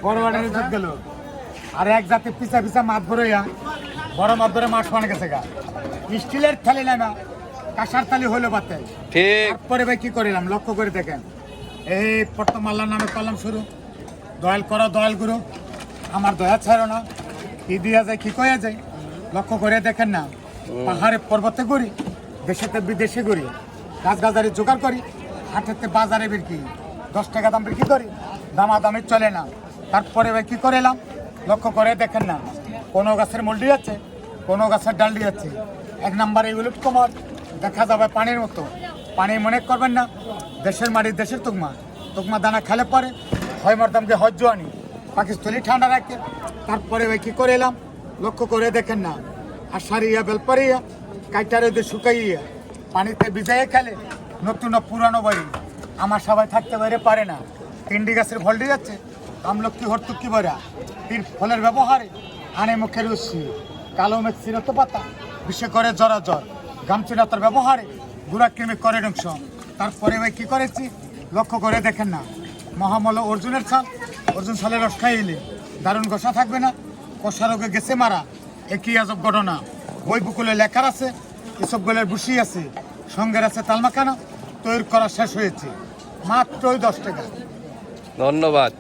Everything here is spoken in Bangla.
বড় বাড়ির ইজ্জত গেল। আর এক জাতি পিছা পিছা মাছ ভরইয়া বড় মাছ ধরে মাছ পানে গেছে গা। স্টিলের থালি না কাঁসার থালি হইলো বাতে। ঠিক। তারপরে ভাই কি করিলাম লক্ষ্য করে দেখেন, এই প্রথম আল্লাহর নামে করলাম শুরু, দয়াল করো দয়াল গুরু, আমার দয়া ছাড়ো না, কি দিয়া যায় কি কয়া যায়। লক্ষ্য করে দেখেন না, পাহাড়ে পর্বতে ঘুরি, দেশেতে বিদেশে ঘুরি, গাছগাছারি জোগাড় করি, হাটেতে বাজারে বিক্রি, 10 টাকা দাম বিক্রি করি, দামাদামি চলে না। তারপরে ভাই কি করে এলাম লক্ষ্য করে দেখেন না, কোনো গাছের মল্ডি আছে, কোনো গাছের ডান্ডি আছে। 1 নম্বরে উলুট কোমর, দেখা যাবে পানির মতো। পানি মনে করবেন না, দেশের মাটি দেশের তুকমা, তুকমা দানা খেলে পরে হয় মরদামকে হয় জোয়ানি, পাকিস্তানি ঠান্ডা রাখে। তারপরে ভাই কী করে এলাম লক্ষ্য করে দেখেন না, আর সারিয়া বেলপারিয়া কাইটারে দিয়ে শুকাইয়া পানিতে ভিজাইয়ে খেলে নতুন পুরানো বাড়ি। আমার সবাই থাকতে বাইরে পারে না, 3টি গাছের ফল দিয়ে যাচ্ছে, আমলকি হরতুকি বরা, তীর ফলের ব্যবহারে আনে মুখের উৎসি, কালো মেঘ চিরত পাতা বিশেষ করে জরা জ্বর, গামচিনাতার ব্যবহারে গুড়া কৃমি করে ধ্বংস। তারপরে ভাই কী করেছি লক্ষ্য করে দেখেন না, মহামল অর্জুনের ছাল, অর্জুন ছালের রস খাইলে দারুণ গোসা থাকবে না, কষা রোগে গেছে মারা, একই আজব ঘটনা। বই বুকুলে লেখার আছে, এসব গোলের বুসি আছে, সঙ্গের আছে তালমাখানা, তৈরি করা শেষ হয়েছে মাত্রই 10 টাকা। ধন্যবাদ।